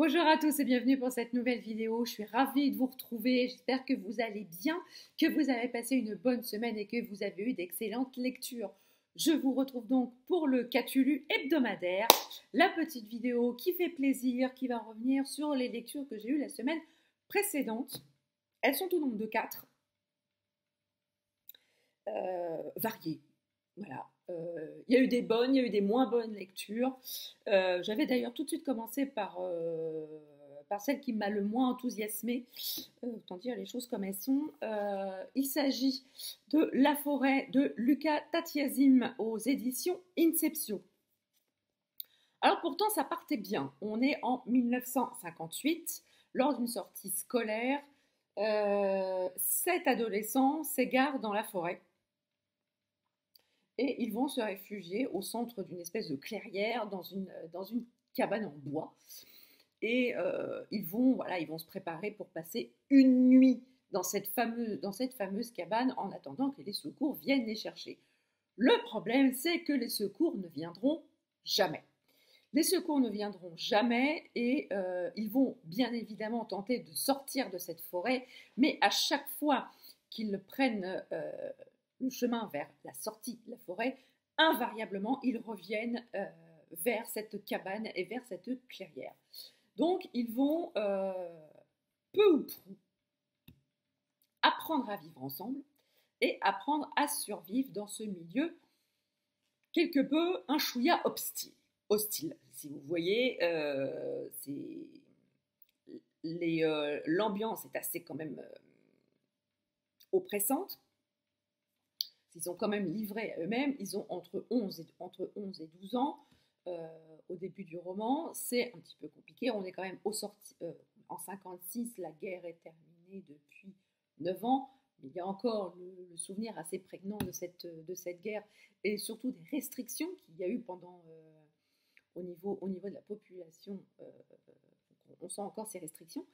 Bonjour à tous et bienvenue pour cette nouvelle vidéo. Je suis ravie de vous retrouver. J'espère que vous allez bien, que vous avez passé une bonne semaine et que vous avez eu d'excellentes lectures. Je vous retrouve donc pour le Catulu hebdomadaire, la petite vidéo qui fait plaisir, qui va revenir sur les lectures que j'ai eues la semaine précédente. Elles sont au nombre de 4, variées. Voilà. Il y a eu des bonnes, il y a eu des moins bonnes lectures. J'avais d'ailleurs tout de suite commencé par celle qui m'a le moins enthousiasmée, autant dire les choses comme elles sont. Il s'agit de La forêt de Luca Tatiasim aux éditions Inceptio. Alors pourtant ça partait bien, on est en 1958, lors d'une sortie scolaire, 7 adolescents s'égarent dans la forêt. Et ils vont se réfugier au centre d'une espèce de clairière, dans une cabane en bois. Et ils vont se préparer pour passer une nuit dans cette fameuse cabane en attendant que les secours viennent les chercher. Le problème, c'est que les secours ne viendront jamais. Les secours ne viendront jamais et ils vont bien évidemment tenter de sortir de cette forêt, mais à chaque fois qu'ils prennent le chemin vers la sortie de la forêt, invariablement, ils reviennent vers cette cabane et vers cette clairière. Donc, ils vont peu ou prou apprendre à vivre ensemble et apprendre à survivre dans ce milieu quelque peu un chouïa hostile. Si vous voyez, l'ambiance est assez quand même oppressante. Ils sont quand même livrés à eux-mêmes, ils ont entre 11 et 12 ans au début du roman, c'est un petit peu compliqué, on est quand même en 56, la guerre est terminée depuis 9 ans, mais il y a encore le souvenir assez prégnant de cette guerre et surtout des restrictions qu'il y a eu pendant, au niveau de la population. On sent encore ces restrictions.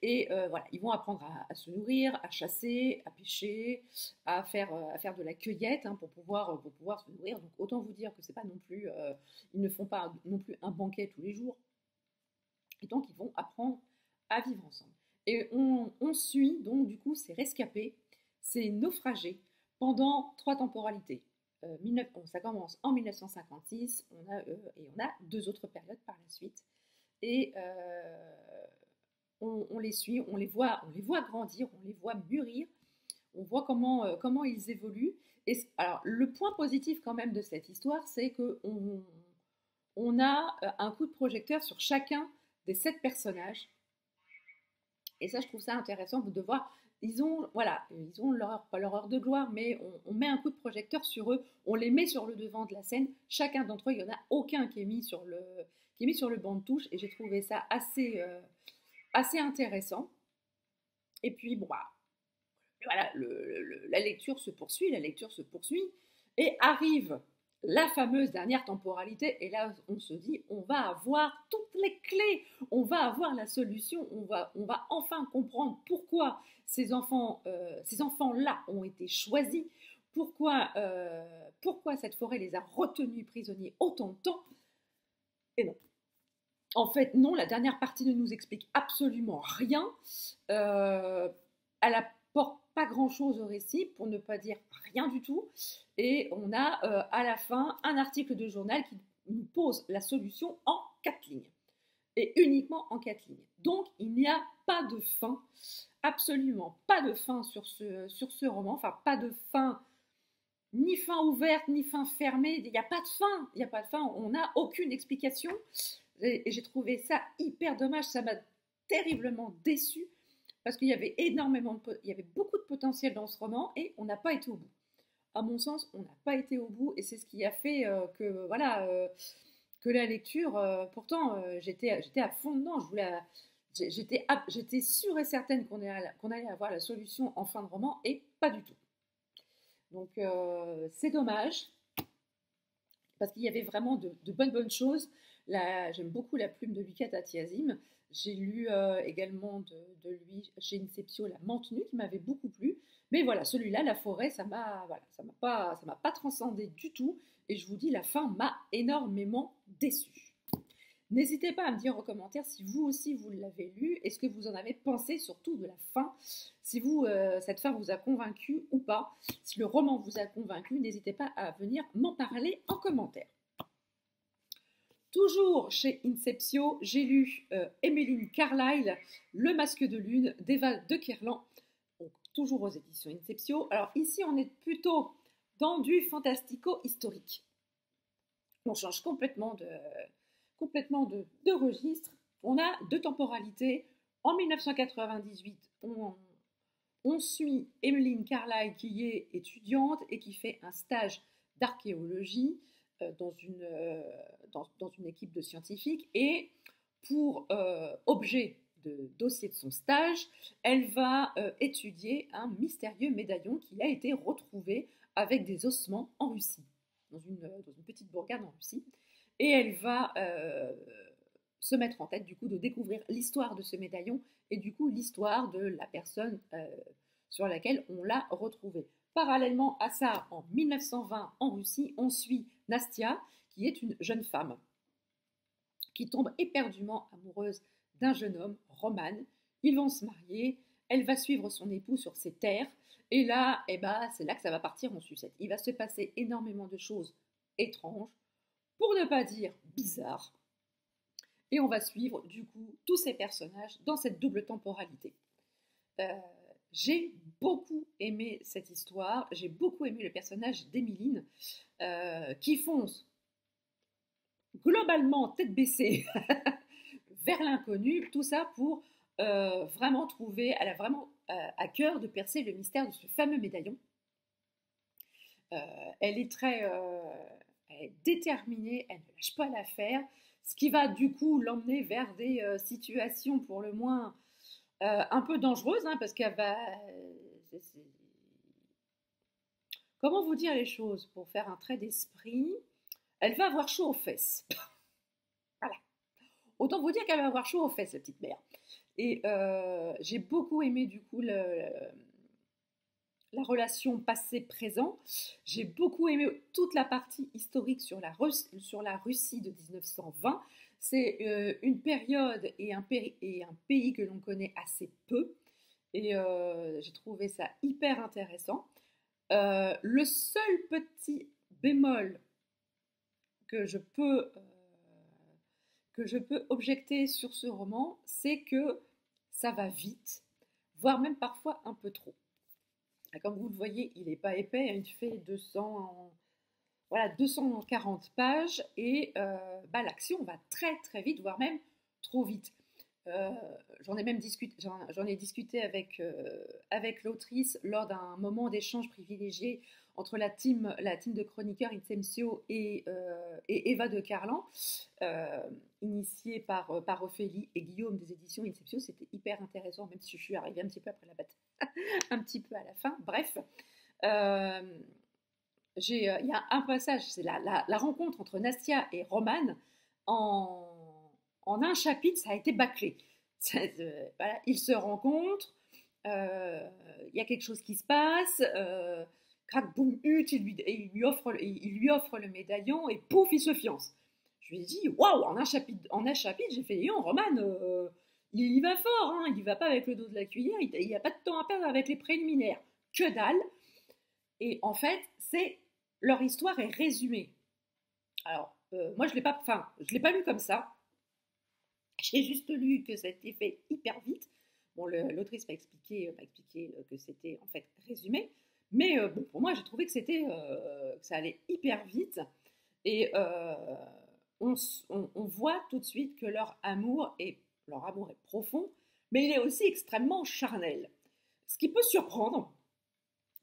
Et voilà, ils vont apprendre à se nourrir, à chasser, à pêcher, à faire de la cueillette pour pouvoir se nourrir. Donc autant vous dire que c'est pas non plus, ils ne font pas non plus un banquet tous les jours. Et donc ils vont apprendre à vivre ensemble. Et on suit donc du coup ces rescapés, ces naufragés pendant 3 temporalités. Ça commence en 1956, on a 2 autres périodes par la suite. Et on les suit, on les voit grandir, on les voit mûrir, on voit comment ils évoluent. Et alors, le point positif quand même de cette histoire, c'est qu'on a un coup de projecteur sur chacun des 7 personnages. Et ça, je trouve ça intéressant de voir. Ils ont pas leur heure de gloire, mais on met un coup de projecteur sur eux, on les met sur le devant de la scène. Chacun d'entre eux, il n'y en a aucun qui est mis sur le banc de touche, et j'ai trouvé ça assez intéressant. Et puis, bon, voilà, la lecture se poursuit, et arrive la fameuse dernière temporalité, et là on se dit, on va avoir toutes les clés, on va avoir la solution, on va enfin comprendre pourquoi ces enfants-là ont été choisis, pourquoi cette forêt les a retenus prisonniers autant de temps. Et non. En fait, non, la dernière partie ne nous explique absolument rien. Elle apporte pas grand-chose au récit, pour ne pas dire rien du tout. Et on a à la fin un article de journal qui nous pose la solution en 4 lignes. Et uniquement en 4 lignes. Donc, il n'y a pas de fin, absolument pas de fin sur ce roman. Enfin, pas de fin, ni fin ouverte, ni fin fermée. Il n'y a pas de fin, on n'a aucune explication. Et j'ai trouvé ça hyper dommage, ça m'a terriblement déçue, parce qu'il y avait beaucoup de potentiel dans ce roman, et on n'a pas été au bout. À mon sens, on n'a pas été au bout, et c'est ce qui a fait que la lecture, pourtant j'étais à fond dedans, j'étais sûre et certaine qu'on allait avoir la solution en fin de roman, et pas du tout. Donc c'est dommage, parce qu'il y avait vraiment de bonnes choses. J'aime beaucoup la plume de Luca Tatiasim. J'ai lu également de lui chez Inceptio La Menthe Nue, qui m'avait beaucoup plu. Mais voilà, celui-là, La forêt, ça m'a pas transcendé du tout. Et je vous dis, la fin m'a énormément déçue. N'hésitez pas à me dire en commentaire si vous aussi vous l'avez lu et ce que vous en avez pensé, surtout de la fin. Si cette fin vous a convaincu ou pas. Si le roman vous a convaincu, n'hésitez pas à venir m'en parler en commentaire. Toujours chez Inceptio, j'ai lu Emmeline Carlyle, Le Masque de Lune, d'Eva de Kerlan, donc toujours aux éditions Inceptio. Alors ici, on est plutôt dans du fantastico-historique. On change complètement de registre. On a deux temporalités. En 1998, on suit Emmeline Carlyle qui est étudiante et qui fait un stage d'archéologie dans une équipe de scientifiques, et pour objet de dossier de son stage, elle va étudier un mystérieux médaillon qui a été retrouvé avec des ossements en Russie, dans une petite bourgade en Russie, et elle va se mettre en tête du coup de découvrir l'histoire de ce médaillon et du coup l'histoire de la personne sur laquelle on l'a retrouvé. Parallèlement à ça, en 1920 en Russie, on suit Nastia, qui est une jeune femme qui tombe éperdument amoureuse d'un jeune homme, Roman. Ils vont se marier, elle va suivre son époux sur ses terres, et là, c'est là que ça va partir en sucette. Il va se passer énormément de choses étranges, pour ne pas dire bizarres, et on va suivre du coup tous ces personnages dans cette double temporalité. J'ai beaucoup aimé cette histoire, j'ai beaucoup aimé le personnage d'Emmeline qui fonce globalement tête baissée vers l'inconnu, tout ça pour vraiment trouver, elle a vraiment à cœur de percer le mystère de ce fameux médaillon. Elle est elle est déterminée, elle ne lâche pas l'affaire, ce qui va du coup l'emmener vers des situations pour le moins un peu dangereuse, hein, parce qu'elle va... Comment vous dire les choses pour faire un trait d'esprit? Elle va avoir chaud aux fesses. Voilà. Autant vous dire qu'elle va avoir chaud aux fesses, la petite mère. Et j'ai beaucoup aimé du coup la relation passé-présent. J'ai beaucoup aimé toute la partie historique sur la Russie de 1920. C'est une période et un pays que l'on connaît assez peu. Et j'ai trouvé ça hyper intéressant. Le seul petit bémol que je peux objecter sur ce roman, c'est que ça va vite, voire même parfois un peu trop. Comme vous le voyez, il n'est pas épais, il fait 240 pages, et l'action va très très vite, voire même trop vite. J'en ai discuté avec l'autrice lors d'un moment d'échange privilégié entre la team de chroniqueurs Inceptio et Eva de Kerlan, initiée par Ophélie et Guillaume des éditions Inceptio. C'était hyper intéressant, même si je suis arrivée un petit peu après la bataille, un petit peu à la fin. Bref, il y a un passage, c'est la rencontre entre Nastia et Roman en un chapitre, ça a été bâclé. Voilà, ils se rencontrent, il y a quelque chose qui se passe, crac, boum, il lui offre le médaillon, et pouf, il se fiance. Je lui ai dit, waouh, en un chapitre, j'ai fait, Roman, il y va fort, hein, il y va pas avec le dos de la cuillère, il n'y a pas de temps à perdre avec les préliminaires. Que dalle. Et en fait, leur histoire est résumée. Alors, moi, je l'ai pas lu comme ça. J'ai juste lu que ça a été fait hyper vite. Bon, l'autrice m'a expliqué que c'était en fait résumé. Mais pour moi, j'ai trouvé que ça allait hyper vite. Et on voit tout de suite que leur amour est profond, mais il est aussi extrêmement charnel. Ce qui peut surprendre,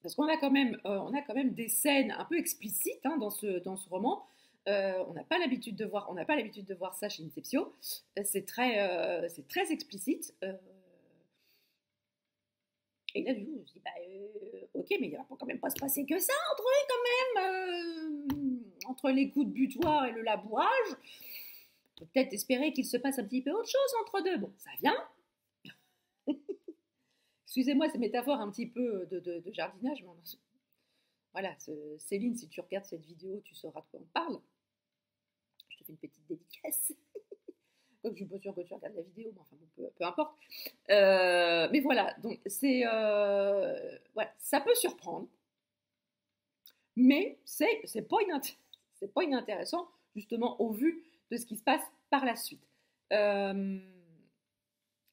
parce qu'on a quand même des scènes un peu explicites, hein, dans ce roman. On n'a pas l'habitude de voir ça chez Inceptio. C'est très explicite. Et là, du coup, je me dis, ok, mais il ne va quand même pas se passer que ça entre eux, quand même. Entre les coups de butoir et le labourage. On peut peut-être espérer qu'il se passe un petit peu autre chose entre deux. Bon, ça vient. Excusez-moi ces métaphores un petit peu de jardinage, mais voilà, Céline, si tu regardes cette vidéo, tu sauras de quoi on parle. Je te fais une petite dédicace. Comme je suis pas sûre que tu regardes la vidéo, mais enfin, bon, peu importe. Mais voilà, donc c'est voilà, ça peut surprendre, mais c'est pas inintéressant, justement, au vu de ce qui se passe par la suite.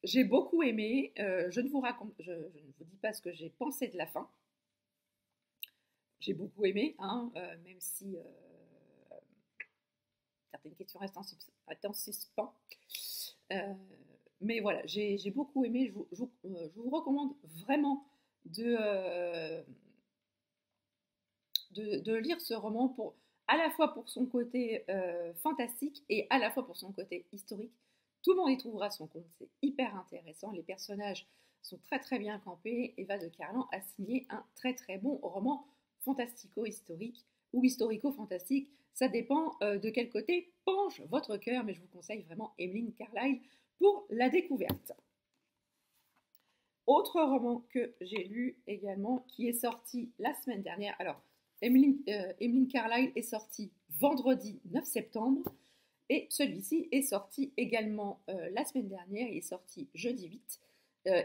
J'ai beaucoup aimé, je ne vous dis pas ce que j'ai pensé de la fin. J'ai beaucoup aimé, hein, même si certaines questions restent en suspens. Mais voilà, j'ai beaucoup aimé. Je vous recommande vraiment de lire ce roman à la fois pour son côté fantastique et à la fois pour son côté historique. Tout le monde y trouvera son compte, c'est hyper intéressant. Les personnages sont très très bien campés. Eva de Carlan a signé un très très bon roman fantastico-historique ou historico-fantastique. Ça dépend de quel côté penche votre cœur, mais je vous conseille vraiment Emmeline Carlyle pour la découverte. Autre roman que j'ai lu également, qui est sorti la semaine dernière. Alors, Emmeline Carlyle est sorti vendredi 9 septembre et celui-ci est sorti également la semaine dernière, il est sorti jeudi 8.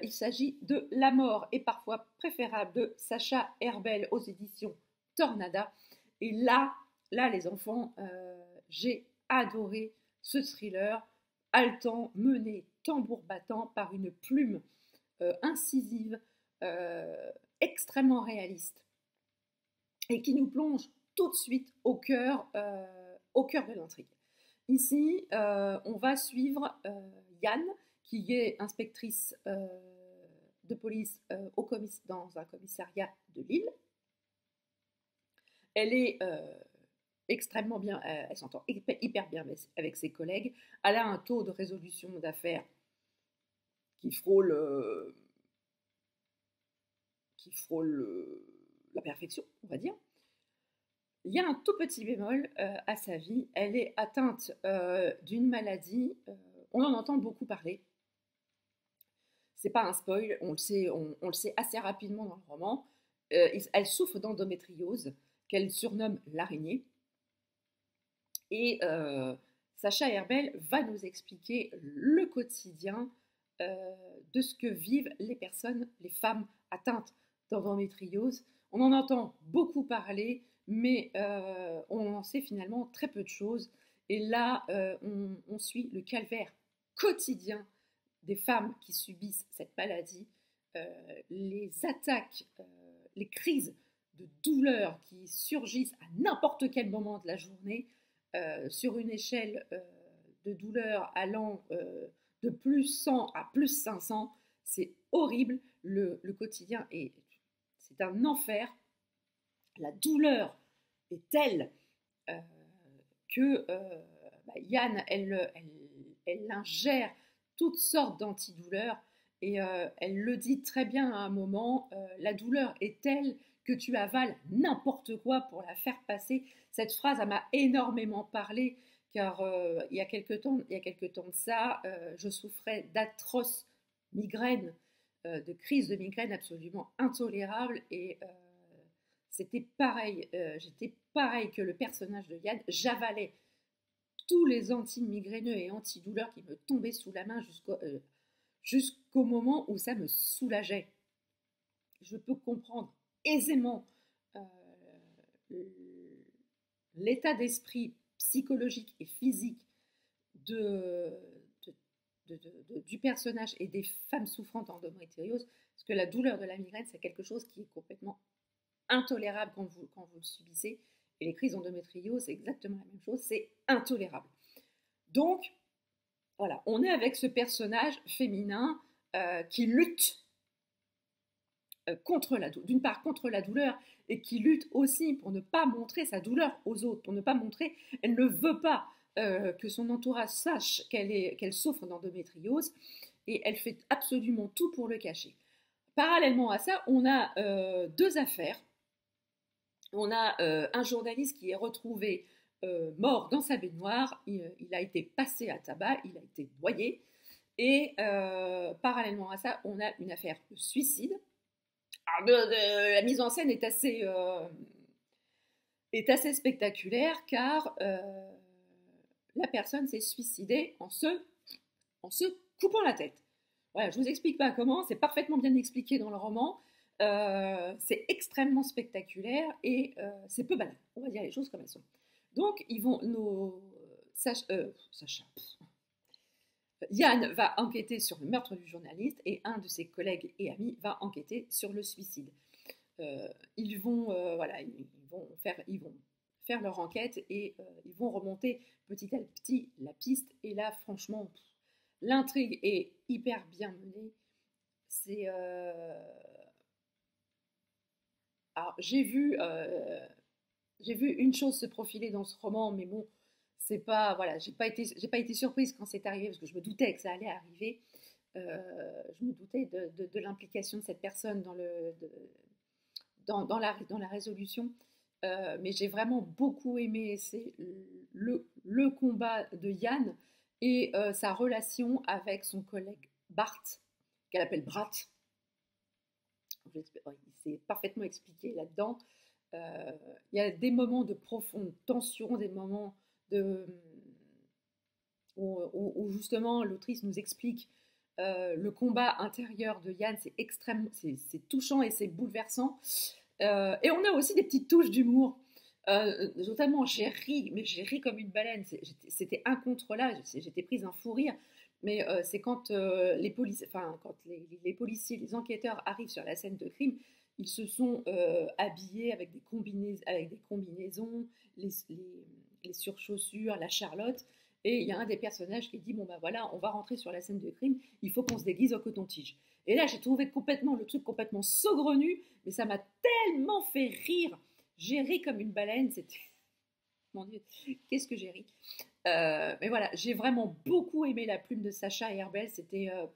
Il s'agit de La mort est parfois préférable de Sacha Herbel aux éditions Tornada. Et là les enfants, j'ai adoré ce thriller haletant, mené tambour battant par une plume incisive, extrêmement réaliste et qui nous plonge tout de suite au cœur de l'intrigue. Ici, on va suivre Yann, qui est inspectrice de police dans un commissariat de Lille. Elle est extrêmement bien, elle s'entend hyper bien avec ses collègues. Elle a un taux de résolution d'affaires qui frôle la perfection, on va dire. Il y a un tout petit bémol à sa vie. Elle est atteinte d'une maladie. On en entend beaucoup parler. C'est pas un spoil, on le sait assez rapidement dans le roman. Elle souffre d'endométriose, qu'elle surnomme l'araignée. Et Sacha Herbel va nous expliquer le quotidien de ce que vivent les personnes, les femmes atteintes d'endométriose. On en entend beaucoup parler, mais on en sait finalement très peu de choses. Et là, on suit le calvaire quotidien des femmes qui subissent cette maladie, les attaques, les crises de douleur qui surgissent à n'importe quel moment de la journée, sur une échelle de douleur allant de plus 100 à plus 500. C'est horrible, le quotidien c'est un enfer. La douleur est telle que Yann, elle ingère toutes sortes d'antidouleurs et elle le dit très bien à un moment, la douleur est telle que tu avales n'importe quoi pour la faire passer. Cette phrase, elle m'a énormément parlé car il y a quelque temps de ça, je souffrais d'atroces migraines, de crises de migraines absolument intolérables et c'était pareil, j'étais pareil que le personnage de Yann, j'avalais tous les anti-migraineux et antidouleurs qui me tombaient sous la main jusqu'au moment où ça me soulageait. Je peux comprendre aisément l'état d'esprit psychologique et physique du personnage et des femmes souffrant d'endométriose, parce que la douleur de la migraine, c'est quelque chose qui est complètement intolérable quand vous le subissez. Et les crises d'endométriose, c'est exactement la même chose, c'est intolérable. Donc, voilà, on est avec ce personnage féminin qui lutte d'une part contre la douleur et qui lutte aussi pour ne pas montrer sa douleur aux autres, pour ne pas montrer, elle ne veut pas que son entourage sache qu'elle souffre d'endométriose et elle fait absolument tout pour le cacher. Parallèlement à ça, on a deux affaires. On a un journaliste qui est retrouvé mort dans sa baignoire, il a été passé à tabac, il a été noyé, et parallèlement à ça, on a une affaire de suicide. Alors, la mise en scène est assez spectaculaire car la personne s'est suicidée en se en se coupant la tête. Voilà, je ne vous explique pas comment, c'est parfaitement bien expliqué dans le roman. C'est extrêmement spectaculaire et c'est peu banal. On va dire les choses comme elles sont. Donc, ils vont, Sacha, Yann va enquêter sur le meurtre du journaliste et un de ses collègues et amis va enquêter sur le suicide. Ils vont faire leur enquête et ils vont remonter petit à petit la piste. Et là, franchement, l'intrigue est hyper bien menée. C'est alors j'ai vu une chose se profiler dans ce roman, mais bon, c'est pas voilà, j'ai pas été surprise quand c'est arrivé parce que je me doutais que ça allait arriver. Je me doutais de l'implication de cette personne dans la résolution. Mais j'ai vraiment beaucoup aimé le combat de Yann et sa relation avec son collègue Bart, qu'elle appelle Brat. Il s'est parfaitement expliqué là-dedans. Il y a des moments de profonde tension, des moments où justement l'autrice nous explique le combat intérieur de Yann, c'est touchant et c'est bouleversant. Et on a aussi des petites touches d'humour. Notamment, j'ai ri, mais j'ai ri comme une baleine. C'était incontrôlable. J'étais prise un fou rire. Mais c'est quand les policiers, les enquêteurs arrivent sur la scène de crime, ils se sont habillés avec des combinaisons, les surchaussures, la charlotte. Et il y a un des personnages qui dit bon ben voilà, on va rentrer sur la scène de crime, il faut qu'on se déguise en coton-tige. Et là, j'ai trouvé le truc complètement saugrenu, mais ça m'a tellement fait rire. J'ai ri comme une baleine, c'était... Mon Dieu, qu'est-ce que j'ai ri. Mais voilà, j'ai vraiment beaucoup aimé La Plume de Sacha Herbel.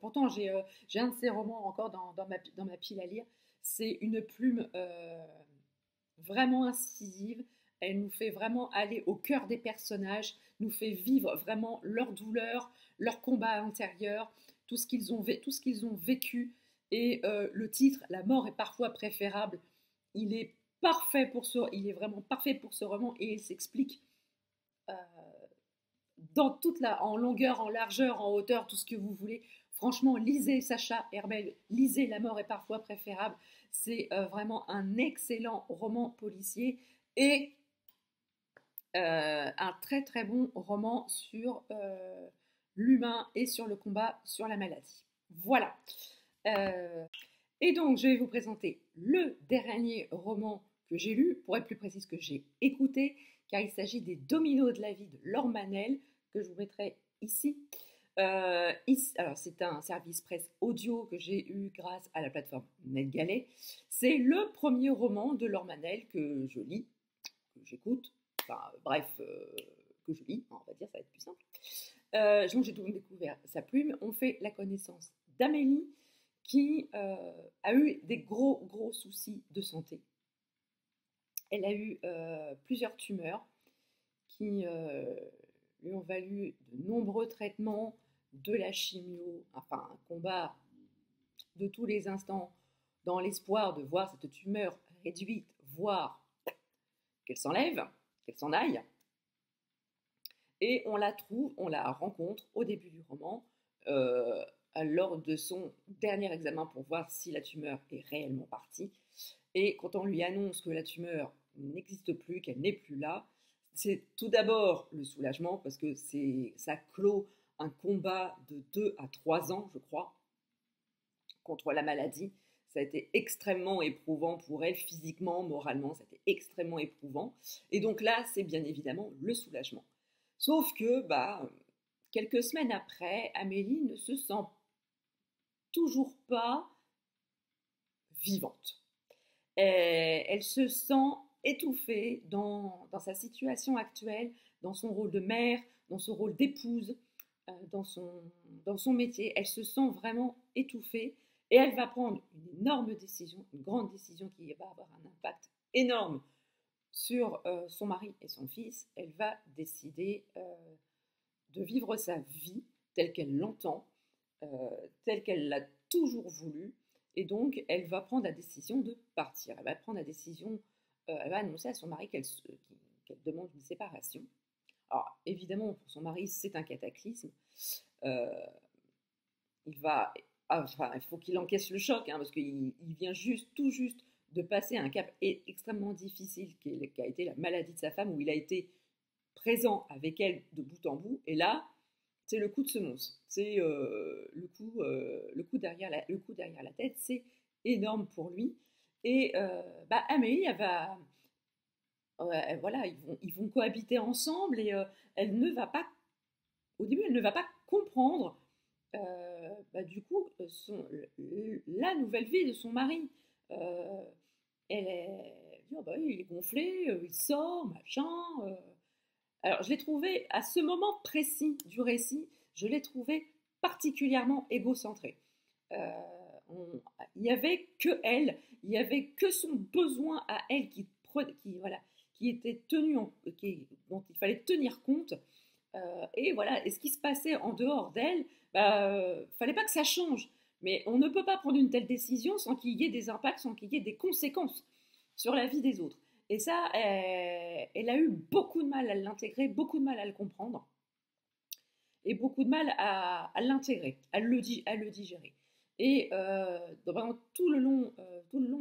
Pourtant, j'ai un de ses romans encore dans ma pile à lire. C'est une plume vraiment incisive. Elle nous fait vraiment aller au cœur des personnages, nous fait vivre vraiment leur douleur, leur combat intérieur, tout ce qu'ils ont vécu. Et le titre, La mort est parfois préférable, il est il est vraiment parfait pour ce roman et il s'explique euh, en longueur, en largeur, en hauteur, tout ce que vous voulez. Franchement, lisez Sacha Herbel, lisez La mort est parfois préférable. C'est vraiment un excellent roman policier et un très très bon roman sur l'humain et sur le combat sur la maladie. Voilà. Et donc, je vais vous présenter le dernier roman que j'ai lu, pour être plus précise que j'ai écouté, car il s'agit des Dominos de la vie de Laure Manel, que je vous mettrai ici. Alors, c'est un service presse audio que j'ai eu grâce à la plateforme NetGalley. C'est le premier roman de Laure Manel que je lis, que j'écoute, que je lis, on va dire, ça va être plus simple. Donc j'ai donc découvert sa plume. On fait la connaissance d'Amélie qui a eu des gros soucis de santé. Elle a eu plusieurs tumeurs qui lui ont valu de nombreux traitements, de la chimio, enfin un combat de tous les instants dans l'espoir de voir cette tumeur réduite, voire qu'elle s'enlève, qu'elle s'en aille. Et on la rencontre au début du roman, lors de son dernier examen pour voir si la tumeur est réellement partie. Et quand on lui annonce que la tumeur n'existe plus, qu'elle n'est plus là, c'est tout d'abord le soulagement parce que ça clôt un combat de 2 à 3 ans, je crois, contre la maladie. Ça a été extrêmement éprouvant pour elle, physiquement, moralement, ça a été extrêmement éprouvant. Et donc là, c'est bien évidemment le soulagement. Sauf que, quelques semaines après, Amélie ne se sent toujours pas vivante. Elle se sent étouffée dans sa situation actuelle, dans son rôle de mère, dans son rôle d'épouse, dans son métier. Elle se sent vraiment étouffée et elle va prendre une énorme décision, une grande décision qui va avoir un impact énorme sur son mari et son fils. Elle va décider de vivre sa vie telle qu'elle l'entend, telle qu'elle l'a toujours voulu. Et donc, elle va prendre la décision de partir. Elle va prendre la décision, elle va annoncer à son mari qu'elle demande une séparation. Alors, évidemment, pour son mari, c'est un cataclysme. enfin, il faut qu'il encaisse le choc, hein, parce qu'il vient tout juste de passer un cap extrêmement difficile qui a été la maladie de sa femme, où il a été présent avec elle de bout en bout, et là, c'est le coup de semonce, c'est le coup derrière la tête, c'est énorme pour lui. Et Amélie, elle va, ouais, voilà, ils vont cohabiter ensemble, et elle ne va pas, au début, elle ne va pas comprendre du coup la nouvelle vie de son mari. Euh, elle dit, oh, bah, il est gonflé, il sort, machin. Alors, je l'ai trouvé, à ce moment précis du récit, je l'ai trouvé particulièrement égocentré. Euh, il n'y avait que elle, il n'y avait que son besoin à elle voilà, qui était dont il fallait tenir compte. Et voilà, et ce qui se passait en dehors d'elle, fallait pas que ça change. Mais on ne peut pas prendre une telle décision sans qu'il y ait des impacts, sans qu'il y ait des conséquences sur la vie des autres. Et ça, elle a eu beaucoup de mal à l'intégrer, beaucoup de mal à le comprendre, et beaucoup de mal à l'intégrer, à le digérer. Et pendant tout le long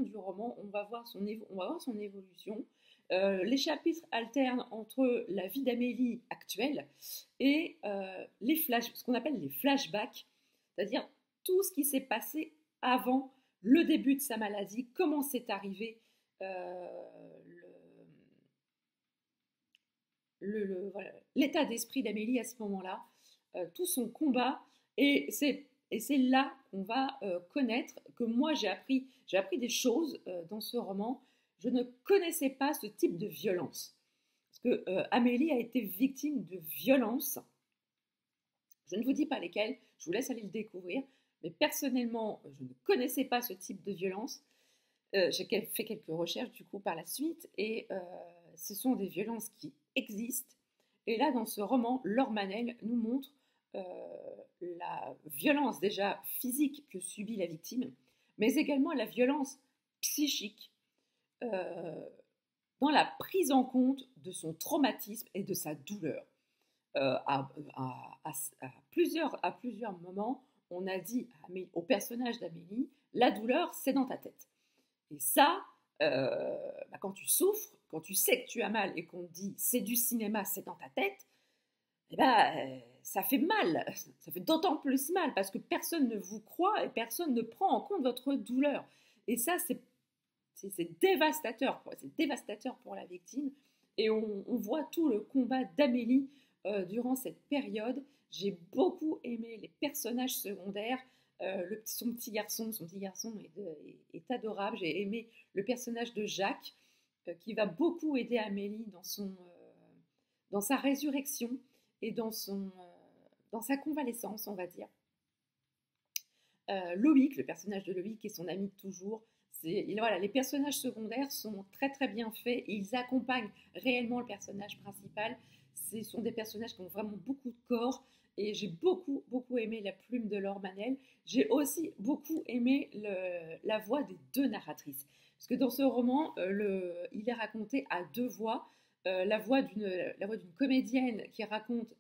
du roman, on va voir son évolution. Les chapitres alternent entre la vie d'Amélie actuelle et ce qu'on appelle les flashbacks, c'est-à-dire tout ce qui s'est passé avant le début de sa maladie, comment c'est arrivé, voilà, l'état d'esprit d'Amélie à ce moment-là, tout son combat, et c'est là qu'on va connaître que moi j'ai appris des choses dans ce roman. Je ne connaissais pas ce type de violence. Parce que Amélie a été victime de violences. Je ne vous dis pas lesquelles, je vous laisse aller le découvrir. Mais personnellement, je ne connaissais pas ce type de violence. J'ai fait quelques recherches du coup par la suite, et ce sont des violences qui existent. Et là, dans ce roman, Laure Manel nous montre la violence déjà physique que subit la victime, mais également la violence psychique dans la prise en compte de son traumatisme et de sa douleur. À plusieurs moments, on a dit au personnage d'Amélie, la douleur, c'est dans ta tête. Et ça, quand tu souffres, quand tu sais que tu as mal et qu'on te dit c'est du cinéma, c'est dans ta tête, ça fait mal, ça fait d'autant plus mal parce que personne ne vous croit et personne ne prend en compte votre douleur. Et ça, c'est dévastateur, quoi. C'est dévastateur pour la victime. Et on voit tout le combat d'Amélie durant cette période. J'ai beaucoup aimé les personnages secondaires. Son petit garçon est adorable. J'ai aimé le personnage de Jacques qui va beaucoup aider Amélie dans sa résurrection et dans sa convalescence, on va dire. Loïc, le personnage de Loïc et son ami de toujours. Voilà, les personnages secondaires sont très très bien faits et ils accompagnent réellement le personnage principal. Ce sont des personnages qui ont vraiment beaucoup de corps et j'ai beaucoup aimé la plume de Laure Manel. J'ai aussi beaucoup aimé la voix des deux narratrices. Parce que dans ce roman, il est raconté à deux voix. La voix d'une comédienne qui raconte,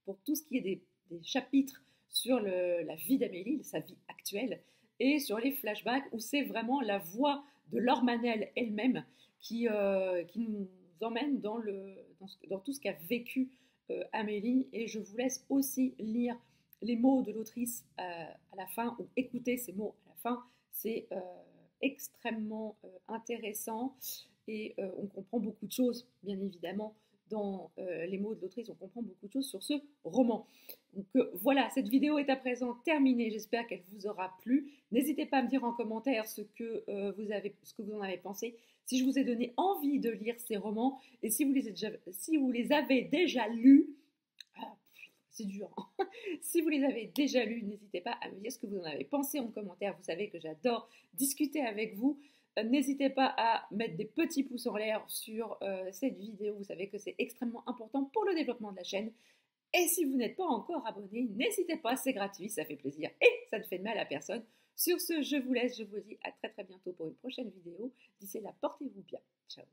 pour tout ce qui est des chapitres sur la vie d'Amélie, sa vie actuelle, et sur les flashbacks où c'est vraiment la voix de Laure Manel elle-même qui nous emmène dans tout ce qu'a vécu Amélie. Et je vous laisse aussi lire les mots de l'autrice à la fin, ou écouter ces mots à la fin. C'est extrêmement intéressant et on comprend beaucoup de choses, bien évidemment, dans les mots de l'autrice. On comprend beaucoup de choses sur ce roman. Donc voilà, cette vidéo est à présent terminée. J'espère qu'elle vous aura plu. N'hésitez pas à me dire en commentaire ce que vous en avez pensé, si je vous ai donné envie de lire ces romans, et si vous les avez déjà lus. C'est dur. Hein. Si vous les avez déjà lus, n'hésitez pas à me dire ce que vous en avez pensé en commentaire. Vous savez que j'adore discuter avec vous. N'hésitez pas à mettre des petits pouces en l'air sur cette vidéo. Vous savez que c'est extrêmement important pour le développement de la chaîne. Et si vous n'êtes pas encore abonné, n'hésitez pas, c'est gratuit, ça fait plaisir et ça ne fait de mal à personne. Sur ce, je vous laisse, je vous dis à très très bientôt pour une prochaine vidéo. D'ici là, portez-vous bien. Ciao.